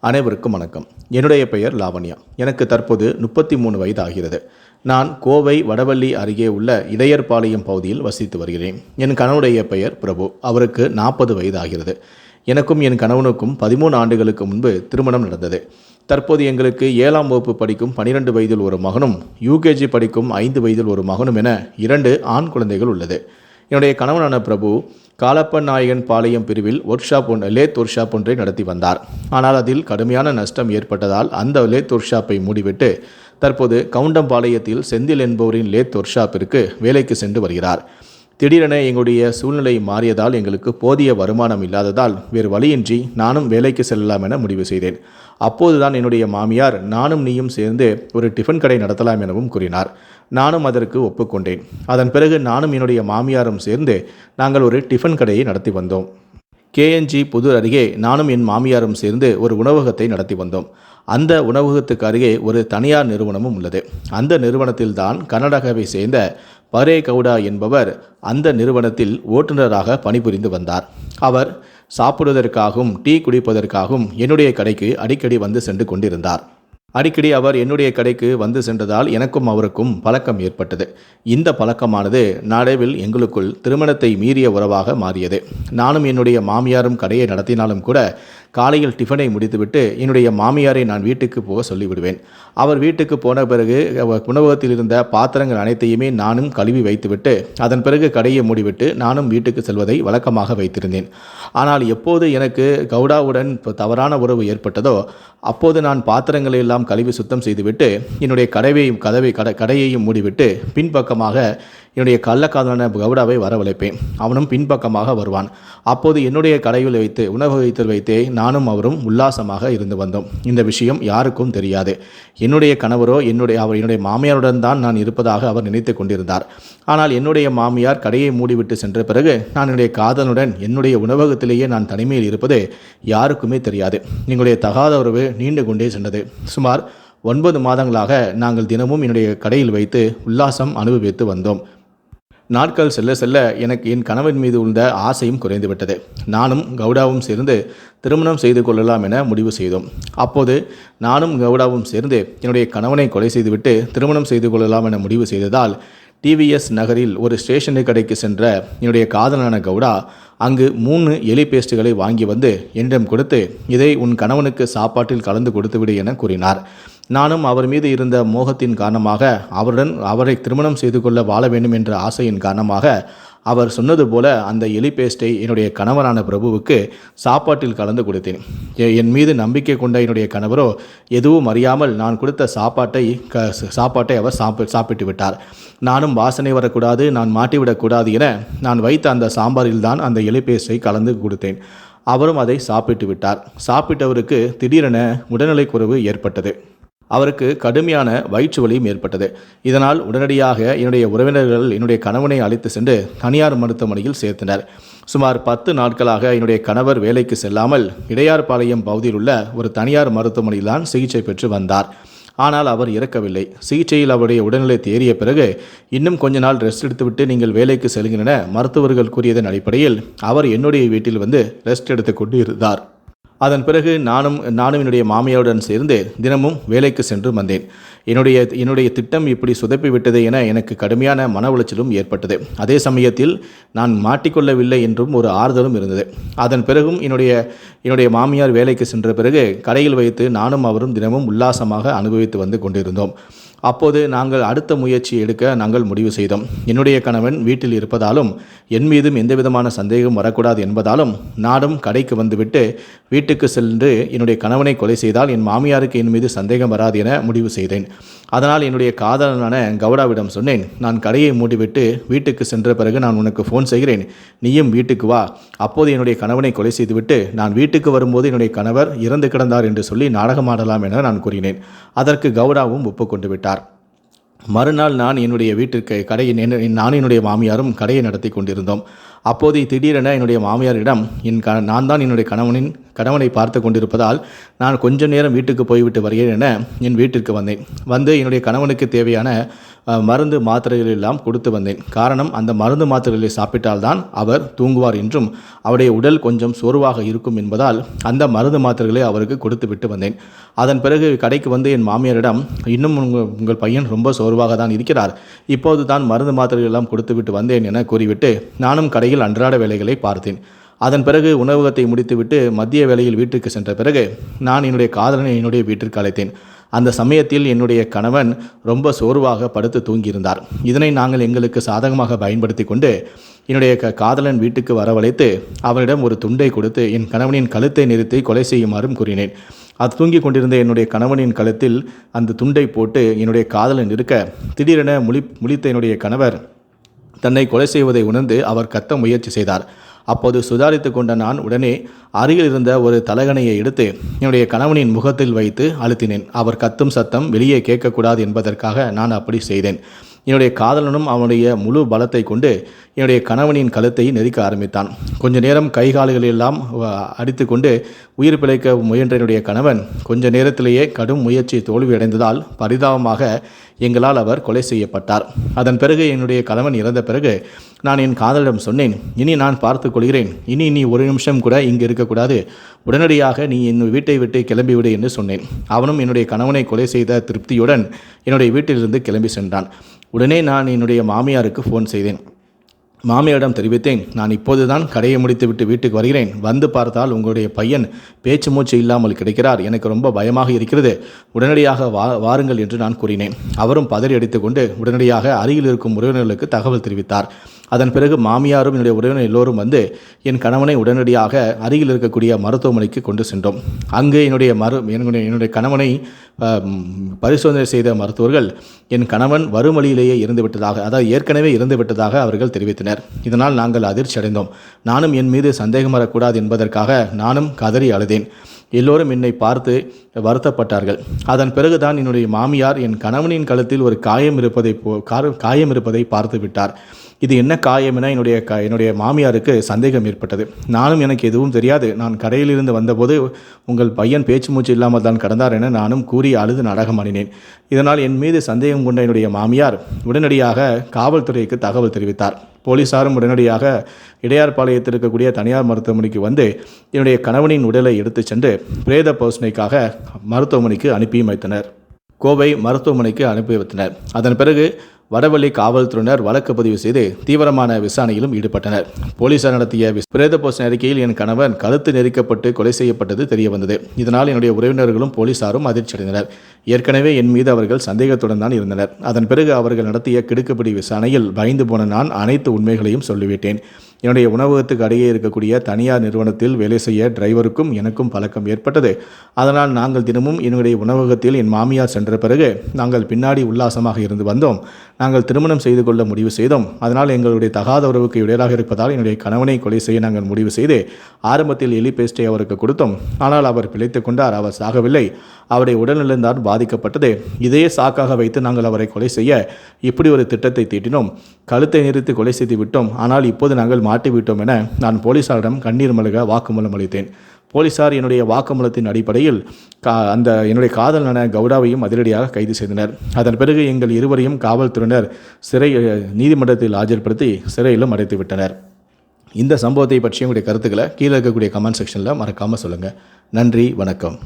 அனைவருக்கும் வணக்கம். என்னுடைய பெயர் லாவண்யா. எனக்கு தற்போது 33 வயது ஆகிறது. நான் கோவை வடவள்ளி அருகே உள்ள இடையர்பாளையம் பகுதியில் வசித்து வருகிறேன். என் கணவனுடைய பெயர் பிரபு. அவருக்கு 40 வயது ஆகிறது. எனக்கும் என் கணவனுக்கும் 13 ஆண்டுகளுக்கு முன்பு திருமணம் நடந்தது. தற்போது எங்களுக்கு 7ஆம் வகுப்பு படிக்கும் 12 வயதில் ஒரு மகனும், யூகேஜி படிக்கும் 5 வயதில் ஒரு மகனும் என 2 ஆண் குழந்தைகள் உள்ளது. என்னுடைய கணவனான பிரபு காலப்பன் நாயகன் பாளையம் பிரிவில் லேத் ஒர்க் ஷாப் ஒன்றை நடத்தி வந்தார். ஆனால் அதில் கடுமையான நஷ்டம் ஏற்பட்டதால் அந்த லேத் ஒர்க் ஷாப்பை மூடிவிட்டு தற்போது கவுண்டம்பாளையத்தில் செந்தில் என்பவரின் லேத் ஒர்க் ஷாப்பிற்கு வேலைக்கு சென்று வருகிறார். திடீரென எங்களுடைய சூழ்நிலை மாறியதால் எங்களுக்கு போதிய வருமானம் இல்லாததால் வேறு வழியின்றி நானும் வேலைக்கு செல்லலாம் என முடிவு செய்தேன். அப்போதுதான் என்னுடைய மாமியார் நானும் நீயும் சேர்ந்து ஒரு டிஃபன் கடை நடத்தலாம் எனவும் கூறினார். நானும் அதற்கு ஒப்புக்கொண்டேன். அதன் பிறகு நானும் என்னுடைய மாமியாரும் சேர்ந்து நாங்கள் ஒரு டிஃபன் கடையை நடத்தி வந்தோம். கேஎன்ஜி புதூர் அருகே நானும் என் மாமியாரும் சேர்ந்து ஒரு உணவகத்தை நடத்தி வந்தோம். அந்த உணவகத்துக்கு அருகே ஒரு தனியார் நிறுவனமும் உள்ளது. அந்த நிறுவனத்தில்தான் கர்நாடகாவை சேர்ந்த பரே கவுடா என்பவர் அந்த நிறுவனத்தில் ஓட்டுநராக பணிபுரிந்து வந்தார். அவர் சாப்பிடுவதற்காகவும் டீ குடிப்பதற்காகவும் என்னுடைய கடைக்கு அடிக்கடி வந்து சென்று கொண்டிருந்தார். அடிக்கடி அவர் என்னுடைய கடைக்கு வந்து சென்றதால் எனக்கும் அவருக்கும் பழக்கம் ஏற்பட்டது. இந்த பழக்கமானது நாளடைவில் எங்களுக்குள் திருமணத்தை மீறிய உறவாக மாறியது. நானும் என்னுடைய மாமியாரும் கடையை நடத்தினாலும் கூட காலையில் டிஃபனை முடித்துவிட்டு என்னுடைய மாமியாரை நான் வீட்டுக்கு போக சொல்லிவிடுவேன். அவர் வீட்டுக்கு போன பிறகு உணவகத்தில் இருந்த பாத்திரங்கள் அனைத்தையுமே நானும் கழுவி வைத்துவிட்டு அதன் பிறகு கடையை மூடிவிட்டு நானும் வீட்டுக்கு செல்வதை வழக்கமாக வைத்திருந்தேன். ஆனால் எப்போது எனக்கு கவுடாவுடன் தவறான உறவு ஏற்பட்டதோ அப்போது நான் பாத்திரங்களை எல்லாம் கழுவி சுத்தம் செய்துவிட்டு என்னுடைய கடையையும் மூடிவிட்டு பின்பக்கமாக என்னுடைய கள்ளக்காதலான கவுடாவை வரவழைப்பேன். அவனும் பின்பக்கமாக வருவான். அப்போது என்னுடைய கடையில் வைத்து உணவகத்தில் வைத்தே நானும் அவரும் உல்லாசமாக இருந்து வந்தோம். இந்த விஷயம் யாருக்கும் தெரியாது. என்னுடைய கணவரோ என்னுடைய மாமியாருடன் தான் நான் இருப்பதாக அவர் நினைத்து கொண்டிருந்தார். ஆனால் என்னுடைய மாமியார் கடையை மூடிவிட்டு சென்ற பிறகு நான் என்னுடைய காதலனுடன் என்னுடைய உணவகத்திலேயே நான் தனிமையில் இருப்பது யாருக்குமே தெரியாது. எங்களுடைய தகாத உறவு நீண்டு கொண்டே சென்றது. சுமார் 9 மாதங்களாக நாங்கள் தினமும் என்னுடைய கடையில் வைத்து உல்லாசம் அனுபவித்து வந்தோம். நாட்கள் செல்ல செல்ல எனக்கு என் கணவன் மீது உள்ள ஆசையும் குறைந்துவிட்டது. நானும் கவுடாவும் சேர்ந்து திருமணம் செய்து கொள்ளலாம் என முடிவு செய்தோம். அப்போது நானும் கவுடாவும் சேர்ந்து என்னுடைய கணவனை கொலை செய்துவிட்டு திருமணம் செய்து கொள்ளலாம் என முடிவு செய்ததால் டிவிஎஸ் நகரில் ஒரு ஸ்டேஷனரி கடைக்கு சென்ற என்னுடைய காதலான கவுடா அங்கு 3 எலி பேஸ்ட்டுகளை வாங்கி வந்து என்னிடம் கொடுத்து இதை உன் கணவனுக்கு சாப்பாட்டில் கலந்து கொடுத்துவிடு என கூறினார். நானும் அவர் மீது இருந்த மோகத்தின் காரணமாக அவரை திருமணம் செய்து கொள்ள வாழ வேண்டும் என்ற ஆசையின் காரணமாக அவர் சொன்னது போல அந்த எலி பேஸ்ட்டை என்னுடைய கணவரான பிரபுவுக்கு சாப்பாட்டில் கலந்து கொடுத்தேன். என் மீது நம்பிக்கை கொண்ட என்னுடைய கணவரோ எதுவும் அறியாமல் நான் கொடுத்த சாப்பாட்டை அவர் சாப்பிட்டு விட்டார். நானும் வாசனை வரக்கூடாது, நான் மாட்டிவிடக்கூடாது என நான் வைத்த அந்த சாம்பாரில் தான் அந்த எலி பேஸ்ட்டை கலந்து கொடுத்தேன். அவரும் அதை சாப்பிட்டு விட்டார். சாப்பிட்டவருக்கு திடீரென உடல்நிலை குறைவு ஏற்பட்டது. அவருக்கு கடுமையான வயிற்று வலியும் ஏற்பட்டது. இதனால் உடனடியாக என்னுடைய உறவினர்கள் என்னுடைய கணவனை அழைத்து சென்று தனியார் மருத்துவமனையில் சேர்த்தனர். சுமார் 10 நாட்களாக என்னுடைய கணவர் வேலைக்கு செல்லாமல் இடையார்பாளையம் பகுதியில் உள்ள ஒரு தனியார் மருத்துவமனையில் தான் சிகிச்சை பெற்று வந்தார். ஆனால் அவர் இறக்கவில்லை. சிகிச்சையில் அவருடைய உடல்நிலை தேறிய பிறகு இன்னும் கொஞ்ச நாள் ரெஸ்ட் எடுத்துவிட்டு நீங்கள் வேலைக்கு செல்கின்றன மருத்துவர்கள் கூறியதன் அடிப்படையில் அவர் என்னுடைய வீட்டில் வந்து ரெஸ்ட் எடுத்து கொண்டு இருந்தார். அதன் பிறகு நானும் என்னுடைய மாமியாருடன் சேர்ந்து தினமும் வேலைக்கு சென்று வந்தேன். என்னுடைய திட்டம் இப்படி சொதப்பி விட்டது என எனக்கு கடுமையான மன உளைச்சலும் ஏற்பட்டது. அதே சமயத்தில் நான் மாட்டிக்கொள்ளவில்லை என்றும் ஒரு ஆறுதலும் இருந்தது. அதன் பிறகும் என்னுடைய மாமியார் வேலைக்கு சென்ற பிறகு கடையில் வைத்து நானும் அவரும் தினமும் உல்லாசமாக அனுபவித்து வந்து கொண்டிருந்தோம். அப்போது நாங்கள் அடுத்த முயற்சி எடுக்க நாங்கள் முடிவு செய்தோம். என்னுடைய கணவன் வீட்டில் இருப்பதாலும் என் மீதும் எந்தவிதமான சந்தேகம் வரக்கூடாது என்பதாலும் நானும் கடைக்கு வந்துவிட்டு வீட்டுக்கு சென்று என்னுடைய கணவனை கொலை செய்தால் என் மாமியாருக்கு என் மீது சந்தேகம் வராது என முடிவு செய்தேன். அதனால் என்னுடைய காதலனான கவுடாவிடம் சொன்னேன், நான் கடையை மூடிவிட்டு வீட்டுக்கு சென்ற பிறகு நான் உனக்கு ஃபோன் செய்கிறேன், நீயும் வீட்டுக்கு வா. அப்போது என்னுடைய கணவனை கொலை செய்துவிட்டு நான் வீட்டுக்கு வரும்போது என்னுடைய கணவர் இறந்து கிடந்தார் என்று சொல்லி நாடகமாடலாம் என நான் கூறினேன். அதற்கு கவுடாவும் ஒப்புக்கொண்டு விட்டார். மறுநாள் நான் என்னுடைய வீட்டிற்கு நானும் என்னுடைய மாமியாரும் கடையை நடத்தி கொண்டிருந்தோம். அப்போது திடீரென என்னுடைய மாமியாரிடம் நான் தான் என்னுடைய கணவனை பார்த்து கொண்டிருப்பதால் நான் கொஞ்ச நேரம் வீட்டுக்கு போய்விட்டு வருகிறேன் என என் வீட்டிற்கு வந்தேன். வந்து என்னுடைய கணவனுக்கு தேவையான மருந்து மாத்திரைகள் எல்லாம் கொடுத்து வந்தேன். காரணம், அந்த மருந்து மாத்திரைகளை சாப்பிட்டால்தான் அவர் தூங்குவார் என்றும் அவருடைய உடல் கொஞ்சம் சோர்வாக இருக்கும் என்பதால் அந்த மருந்து மாத்திரைகளை அவருக்கு கொடுத்து விட்டு வந்தேன். அதன் பிறகு கடைக்கு வந்து என் மாமியாரிடம், இன்னும் உங்கள் பையன் ரொம்ப சோர்வாக தான் இருக்கிறார், இப்போது தான் மருந்து மாத்திரைகள் எல்லாம் கொடுத்து விட்டு வந்தேன் என கூறிவிட்டு நானும் கடையில் அன்றாட வேலைகளை பார்த்தேன். அதன் பிறகு உணவகத்தை முடித்துவிட்டு மதிய வேளையில் வீட்டுக்கு சென்ற பிறகு நான் என்னுடைய காதலனை என்னுடைய வீட்டிற்கு அழைத்தேன். அந்த சமயத்தில் என்னுடைய கணவன் ரொம்ப சோர்வாக படுத்து தூங்கியிருந்தார். இதனை நாங்கள் எங்களுக்கு சாதகமாக பயன்படுத்தி கொண்டு என்னுடைய காதலன் வீட்டுக்கு வரவழைத்து அவனிடம் ஒரு துண்டை கொடுத்து என் கணவனின் கழுத்தை நிறுத்தி கொலை செய்யுமாறும் கூறினேன். அது தூங்கி கொண்டிருந்த என்னுடைய கணவனின் கழுத்தில் அந்த துண்டை போட்டு என்னுடைய காதலன் இருக்க திடீரென முழித்த என்னுடைய கணவர் தன்னை கொலை செய்வதை உணர்ந்து அவர் கத்த முயற்சி செய்தார். அப்போது சுதாரித்து கொண்ட நான் உடனே அருகில் இருந்த ஒரு தலகணையை எடுத்து என்னுடைய கணவனின் முகத்தில் வைத்து அழுத்தினேன். அவர் கத்தும் சத்தம் வெளியே கேட்கக்கூடாது என்பதற்காக நான் அப்படி செய்தேன். என்னுடைய காதலனும் அவனுடைய முழு பலத்தை கொண்டு என்னுடைய கணவனின் கழுத்தை நெரிக்க ஆரம்பித்தான். கொஞ்ச நேரம் கை கால்களெல்லாம் அடித்து கொண்டு உயிர் பிழைக்க முயன்ற என்னுடைய கணவன் கொஞ்ச நேரத்திலேயே கடும் முயற்சி தோல்வியடைந்ததால் பரிதாபமாக எங்களால் அவர் கொலை செய்யப்பட்டார். அதன் பிறகு என்னுடைய கணவன் இறந்த பிறகு நான் என் காதலிடம் சொன்னேன், இனி நான் பார்த்து கொள்கிறேன், இனி நீ ஒரு நிமிஷம் கூட இங்கு இருக்கக்கூடாது, உடனடியாக நீ என் வீட்டை விட்டு கிளம்பிவிடு என்று சொன்னேன். அவனும் என்னுடைய கணவனை கொலை செய்த திருப்தியுடன் என்னுடைய வீட்டிலிருந்து கிளம்பி சென்றான். உடனே நான் என்னுடைய மாமியாருக்கு ஃபோன் செய்தேன். மாமியாரிடம் தெரிவித்தேன், நான் இப்போது தான் கடையை முடித்துவிட்டு வீட்டுக்கு வருகிறேன், வந்து பார்த்தால் உங்களுடைய பையன் பேச்சு மூச்சு இல்லாமல் கிடைக்கிறார், எனக்கு ரொம்ப பயமாக இருக்கிறது, உடனடியாக வாருங்கள் என்று நான் கூறினேன். அவரும் பதறி அடித்துக்கொண்டு உடனடியாக அருகில் இருக்கும் உறவினர்களுக்கு தகவல் தெரிவித்தார். அதன் பிறகு மாமியாரும் என்னுடைய உறவினர் எல்லோரும் வந்து என் கணவனை உடனடியாக அருகில் இருக்கக்கூடிய மருத்துவமனைக்கு கொண்டு சென்றோம். அங்கு என்னுடைய கணவனை பரிசோதனை செய்த மருத்துவர்கள் என் கணவன் வரும் வழியிலேயே இறந்துவிட்டதாக, அதாவது ஏற்கனவே இறந்துவிட்டதாக அவர்கள் தெரிவித்தனர். இதனால் நாங்கள் அதிர்ச்சி அடைந்தோம். நானும் என் மீது சந்தேகம் வரக்கூடாது என்பதற்காக நானும் கதறி அழுதேன். எல்லோரும் என்னை பார்த்து வருத்தப்பட்டார்கள். அதன் பிறகுதான் என்னுடைய மாமியார் என் கணவனின் கழுத்தில் ஒரு காயம் இருப்பதை பார்த்து விட்டார். இது என்ன காயம் என என்னுடைய மாமியாருக்கு சந்தேகம் ஏற்பட்டது. நானும் எனக்கு எதுவும் தெரியாது, நான் கடையிலிருந்து வந்தபோது உங்கள் பையன் பேச்சு மூச்சு இல்லாமல் தான் கடந்தார் என நானும் கூறி அழுது நாடகமாடினேன். இதனால் என் மீது சந்தேகம் கொண்ட என்னுடைய மாமியார் உடனடியாக காவல்துறைக்கு தகவல் தெரிவித்தார். போலீசாரும் உடனடியாக இடையார்பாளையத்தில் இருக்கக்கூடிய தனியார் மருத்துவமனைக்கு வந்து என்னுடைய கணவனின் உடலை எடுத்துச் சென்று பிரேத பரிசோதனைக்காக மருத்துவமனைக்கு அனுப்பியும் வைத்தனர். கோவை மருத்துவமனைக்கு அனுப்பி வைத்தனர். அதன் பிறகு வடவள்ளி காவல்துறையினர் வழக்கு பதிவு செய்து தீவிரமான விசாரணையிலும் ஈடுபட்டனர். போலீசார் நடத்திய பிரேத பரிசோதனை அறிக்கையில் என் கணவன் கழுத்து நெரிக்கப்பட்டு கொலை செய்யப்பட்டது தெரியவந்தது. இதனால் என்னுடைய உறவினர்களும் போலீசாரும் அதிர்ச்சியடைந்தனர். ஏற்கனவே என் மீது அவர்கள் சந்தேகத்துடன் தான் இருந்தனர். அதன் பிறகு அவர்கள் நடத்திய கிடுக்குப்பிடி விசாரணையில் பயந்து போன நான் அனைத்து உண்மைகளையும் சொல்லிவிட்டேன். என்னுடைய உணவகத்துக்கு அருகே இருக்கக்கூடிய தனியார் நிறுவனத்தில் வேலை செய்ய டிரைவருக்கும் எனக்கும் பழக்கம் ஏற்பட்டது. அதனால் நாங்கள் தினமும் என்னுடைய உணவகத்தில் என் மாமியார் சென்ற பிறகு நாங்கள் பின்னாடி உல்லாசமாக இருந்து வந்தோம். நாங்கள் திருமணம் செய்து கொள்ள முடிவு செய்தோம். அதனால் எங்களுடைய தகாத உறவுக்கு இடையராக இருப்பதால் என்னுடைய கணவனை கொலை செய்ய நாங்கள் முடிவு செய்து ஆரம்பத்தில் எலி பேஸ்டை அவருக்கு கொடுத்தோம். ஆனால் அவர் பிழைத்துக் கொண்டார். அவர் சாகவில்லை, அவருடைய உடல்நலம்தான் பாதிக்கப்பட்டது. இதையே சாக்காக வைத்து நாங்கள் அவரை கொலை செய்ய இப்படி ஒரு திட்டத்தை தீட்டினோம். கழுத்தை நிறுத்தி கொலை செய்து விட்டோம். ஆனால் இப்போது நாங்கள் மாட்டிவிட்டோம் என நான் போலீசாரிடம் கண்ணீர் மல்க வாக்குமூலம் அளித்தேன். போலீசார் என்னுடைய வாக்குமூலத்தின் அடிப்படையில் என்னுடைய காதலனான கவுடாவையும் அதிரடியாக கைது செய்தனர். அதன் பிறகு எங்கள் இருவரையும் காவல்துறையினர் நீதிமன்றத்தில் ஆஜர்படுத்தி சிறையிலும் அடைத்து விட்டனர். இந்த சம்பவத்தை பற்றி உங்களுடைய கருத்துக்களை கீழே இருக்கக்கூடிய கமெண்ட் செக்ஷனில் மறக்காமல் சொல்லுங்கள். நன்றி, வணக்கம்.